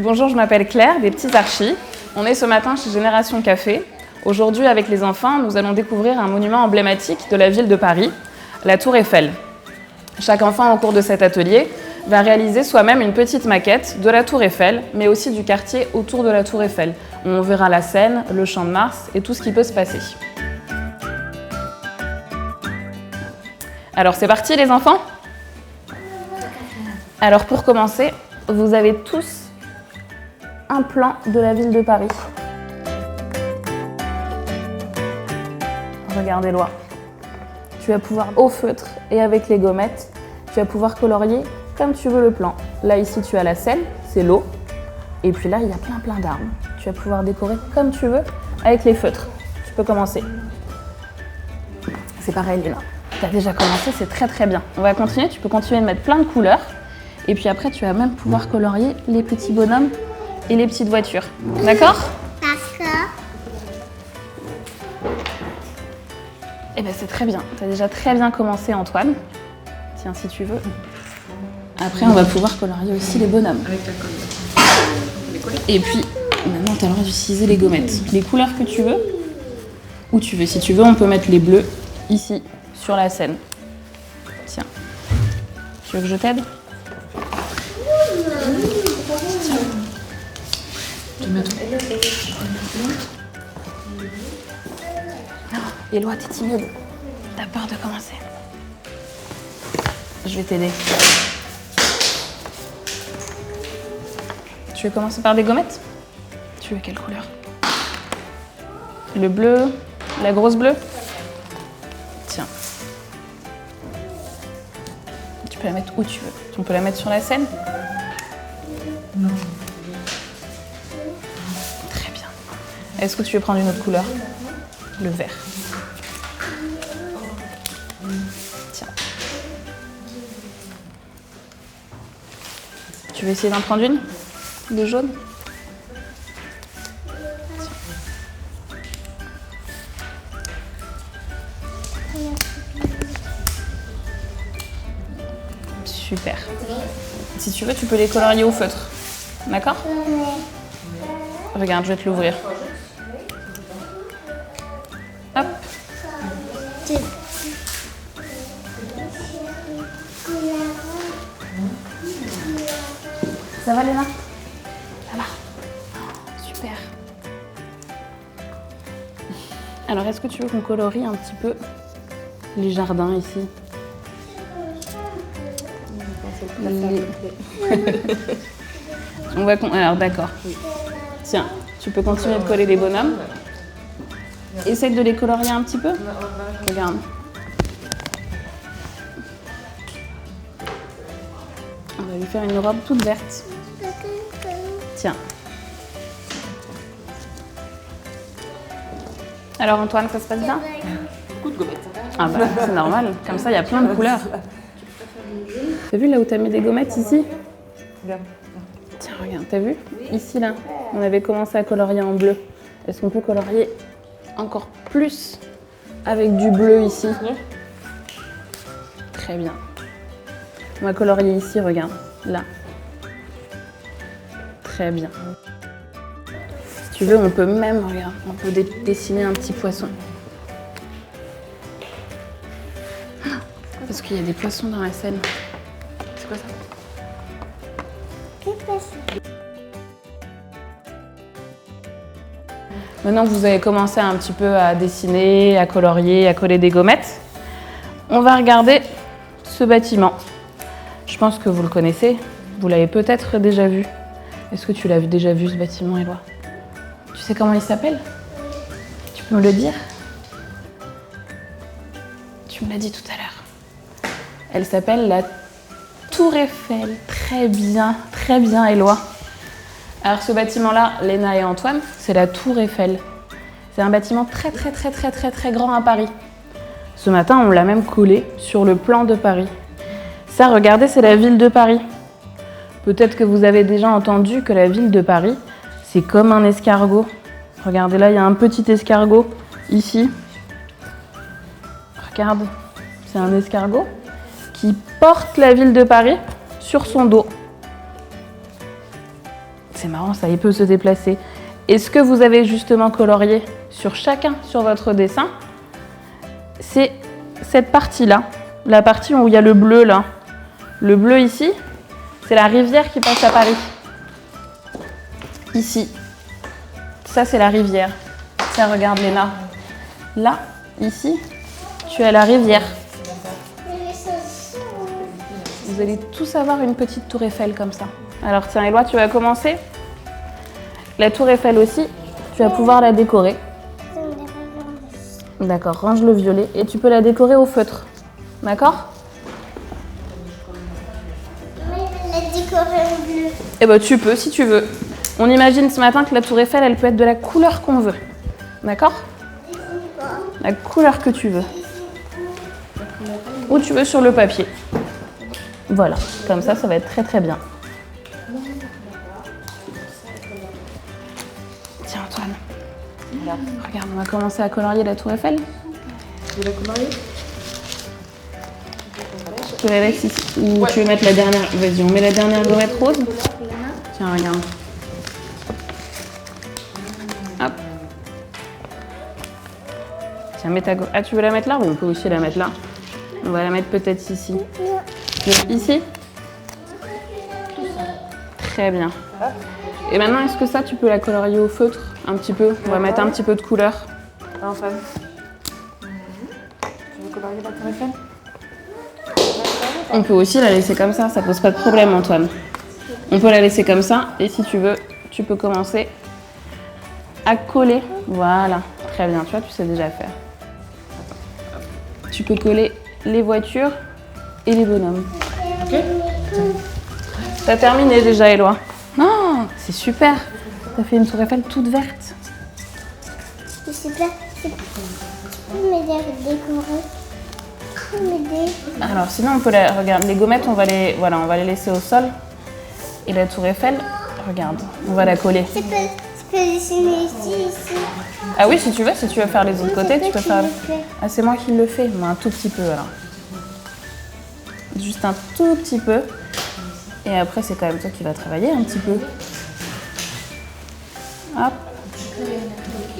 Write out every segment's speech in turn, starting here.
Bonjour, je m'appelle Claire, des Petits Archis. On est ce matin chez Génération Café. Aujourd'hui, avec les enfants, nous allons découvrir un monument emblématique de la ville de Paris, la Tour Eiffel. Chaque enfant, au cours de cet atelier, va réaliser soi-même une petite maquette de la Tour Eiffel, mais aussi du quartier autour de la Tour Eiffel. On verra la Seine, le Champ de Mars et tout ce qui peut se passer. Alors, c'est parti les enfants ? Alors, pour commencer, vous avez tous un plan de la ville de Paris. Regarde Éloi. Tu vas pouvoir, au feutre et avec les gommettes, tu vas pouvoir colorier comme tu veux le plan. Là, ici, tu as la Seine, c'est l'eau. Et puis là, il y a plein d'arbres. Tu vas pouvoir décorer comme tu veux avec les feutres. Tu peux commencer. C'est pareil, Léna. Tu as déjà commencé, c'est très bien. On va continuer, tu peux continuer de mettre plein de couleurs. Et puis après, tu vas même pouvoir colorier les petits bonhommes et les petites voitures. D'accord ? D'accord. Eh bien, c'est très bien. Tu as déjà très bien commencé, Antoine. Tiens, si tu veux. Après, on va pouvoir colorier aussi les bonhommes. Avec la colle. Et puis, maintenant, tu as le droit d'utiliser les gommettes. Les couleurs que tu veux, où tu veux. Si tu veux, on peut mettre les bleus ici, sur la Seine. Tiens. Tu veux que je t'aide ? Éloi, t'es timide. T'as peur de commencer. Je vais t'aider. Tu veux commencer par des gommettes ? Tu veux quelle couleur ? Le bleu, la grosse bleue ? Tiens. Tu peux la mettre où tu veux. On peut la mettre sur la Seine ? Non. Très bien. Est-ce que tu veux prendre une autre couleur ? Le vert. Tiens. Tu veux essayer d'en prendre une ? Le jaune ? Super. Si tu veux, tu peux les colorier au feutre. D'accord ? Regarde, je vais te l'ouvrir. Hop. Ça va, Léna ? Ça va. Super. Alors, est-ce que tu veux qu'on colorie un petit peu les jardins ici ? Alors, d'accord. Tiens, tu peux continuer de coller les bonhommes. Essaye de les colorier un petit peu. Regarde. On va lui faire une robe toute verte. Tiens. Alors Antoine, ça se passe bien ? Beaucoup de gommettes. Ah bah c'est normal, comme ça il y a plein de couleurs. T'as vu là où t'as mis des gommettes ici ? Regarde. Tiens, regarde, t'as vu ? Ici là, on avait commencé à colorier en bleu. Est-ce qu'on peut colorier encore plus avec du bleu ici ? Très bien. On va colorier ici, regarde, là. Très bien. Si tu veux, on peut même, regarde, on peut dessiner un petit poisson. Parce qu'il y a des poissons dans la Seine. C'est quoi ça ? Maintenant que vous avez commencé un petit peu à dessiner, à colorier, à coller des gommettes, on va regarder ce bâtiment. Je pense que vous le connaissez, vous l'avez peut-être déjà vu. Est-ce que tu l'as déjà vu ce bâtiment, Éloi ? Tu sais comment il s'appelle ? Tu peux me le dire ? Tu me l'as dit tout à l'heure. Elle s'appelle la Tour Eiffel. Très bien, Éloi. Alors ce bâtiment-là, Léna et Antoine, c'est la Tour Eiffel. C'est un bâtiment très grand à Paris. Ce matin, on l'a même collé sur le plan de Paris. Ça, regardez, c'est la ville de Paris. Peut-être que vous avez déjà entendu que la ville de Paris, c'est comme un escargot. Regardez là, il y a un petit escargot ici. Regarde, c'est un escargot qui porte la ville de Paris sur son dos. C'est marrant ça, il peut se déplacer. Et ce que vous avez justement colorié sur chacun sur votre dessin, c'est cette partie-là, la partie où il y a le bleu là. Le bleu ici, c'est la rivière qui passe à Paris. Ici. Ça, c'est la rivière. Tiens, regarde Léna. Là, ici, tu as la rivière. Vous allez tous avoir une petite tour Eiffel comme ça. Alors tiens, Éloi, tu vas commencer. La tour Eiffel aussi, tu vas pouvoir la décorer. D'accord, range le violet et tu peux la décorer au feutre. D'accord? La décorer en bleu. Eh ben tu peux si tu veux. On imagine ce matin que la tour Eiffel, elle peut être de la couleur qu'on veut. D'accord? La couleur que tu veux. Ou tu veux sur le papier. Voilà, comme ça va être très très bien. Tiens Antoine, regarde, on va commencer à colorier la tour Eiffel. Tu veux la colorier? Tu la laisses ici. Ou tu veux mettre la dernière. Vas-y, on met la dernière gommette rose. Tiens, regarde. Hop. Tiens, mets ta gommette. Ah, tu veux la mettre là? Oui, on peut aussi la mettre là. On va la mettre peut-être ici. Ici? Très bien. Et maintenant, est-ce que ça, tu peux la colorier au feutre un petit peu? On va mettre un petit peu de couleur. Enfin. Tu veux colorier la tour Eiffel? On peut aussi la laisser comme ça pose pas de problème, Antoine. On peut la laisser comme ça, et si tu veux, tu peux commencer à coller. Voilà, très bien, tu vois, tu sais déjà faire. Tu peux coller les voitures et les bonhommes. Ok. T'as terminé déjà, Éloi? Non, c'est super. T'as fait une tour Eiffel toute verte. Je sais pas. Tu peux m'aider à décorer? Tu peux m'aider? Alors sinon, on peut regarde, les gommettes, on va les laisser au sol. Et la tour Eiffel, regarde, on va la coller. Tu peux dessiner ici. Ah oui, si tu veux faire les autres côtés, tu peux faire. le fais. Ah, c'est moi qui le fais, moi un tout petit peu alors. Juste un tout petit peu. Et après, c'est quand même toi qui vas travailler un petit peu. Hop,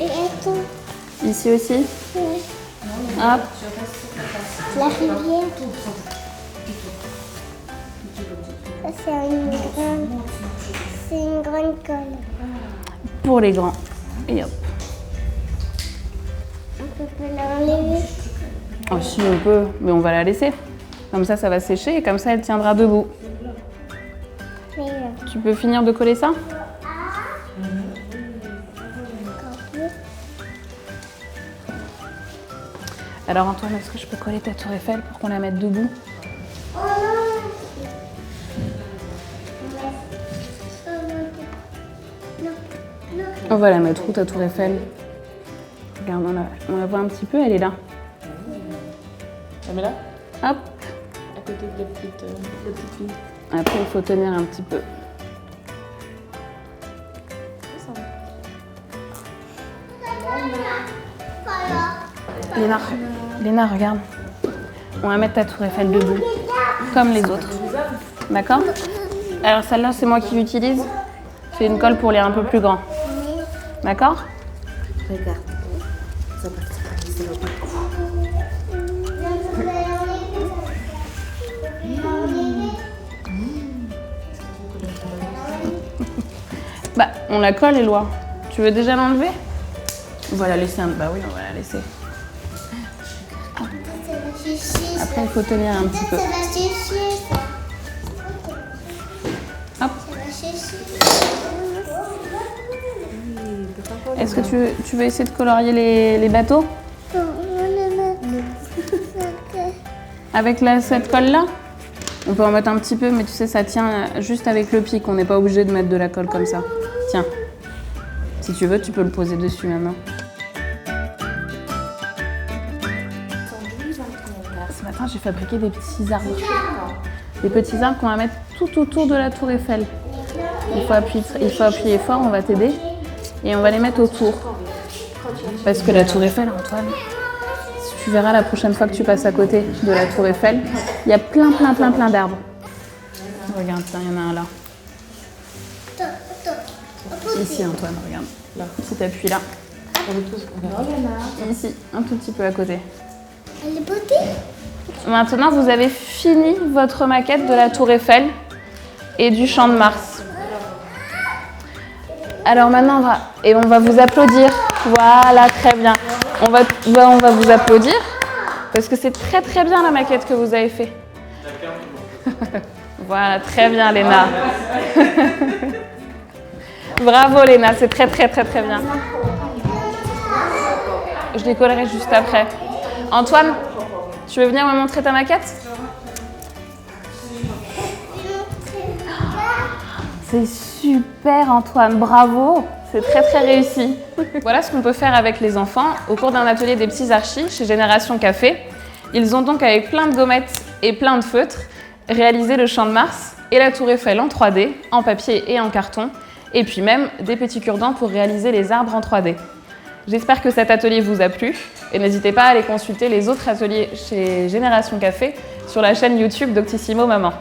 Et attends, ici aussi. Hop, la rivière. Ça, c'est une grande colle. pour les grands. Et hop. On peut pas l'enlever. Oh, si on peut, mais on va la laisser. Comme ça va sécher et comme ça, elle tiendra debout. Mais Tu peux finir de coller ça? Alors Antoine, est-ce que je peux coller ta tour Eiffel pour qu'on la mette debout? Oh non. On va la mettre où ta tour Eiffel? Regarde, on la voit un petit peu, elle est là. La mets là? Hop. À côté de la petite fille. Après, il faut tenir un petit peu. Léna, regarde. On va mettre ta tour Eiffel debout, comme les autres. D'accord? Alors celle-là, c'est moi qui l'utilise. C'est une colle pour les un peu plus grands. D'accord? Regarde. Ça Bah, on la colle, Éloi. Tu veux déjà l'enlever? On va la laisser un... Bah oui, on va la laisser. Après, il faut tenir un petit peu. Ça va sécher, ça. Hop. Ça va sécher. Est-ce que tu veux essayer de colorier les bateaux avec cette colle-là? On peut en mettre un petit peu, mais tu sais, ça tient juste avec le pic. On n'est pas obligé de mettre de la colle comme ça. Tiens. Si tu veux, tu peux le poser dessus maintenant. Ce matin, j'ai fabriqué des petits arbres. Des petits arbres qu'on va mettre tout autour de la tour Eiffel. Il faut appuyer fort, on va t'aider. Et on va les mettre autour. Parce que la tour Eiffel, Antoine, tu verras la prochaine fois que tu passes à côté de la tour Eiffel, il y a plein d'arbres. Regarde, ça, il y en a un là. Attends. Ici, Antoine, regarde. Là, petit appui là. Ici, un tout petit peu à côté. Elle est beauté. Maintenant, vous avez fini votre maquette de la Tour Eiffel et du Champ de Mars. Alors maintenant, on va vous applaudir. Voilà, très bien. On va vous applaudir parce que c'est très très bien la maquette que vous avez fait. Voilà, très bien Léna. Bravo Léna, c'est très très très très bien. Je décollerai juste après. Antoine, tu veux venir me montrer ta maquette? C'est super Antoine, bravo. C'est très très réussi. Voilà ce qu'on peut faire avec les enfants au cours d'un atelier des petits archis chez Génération Café. Ils ont donc avec plein de gommettes et plein de feutres réalisé le Champ de Mars et la Tour Eiffel en 3D, en papier et en carton, et puis même des petits cure-dents pour réaliser les arbres en 3D. J'espère que cet atelier vous a plu et n'hésitez pas à aller consulter les autres ateliers chez Génération Café sur la chaîne YouTube Doctissimo Maman.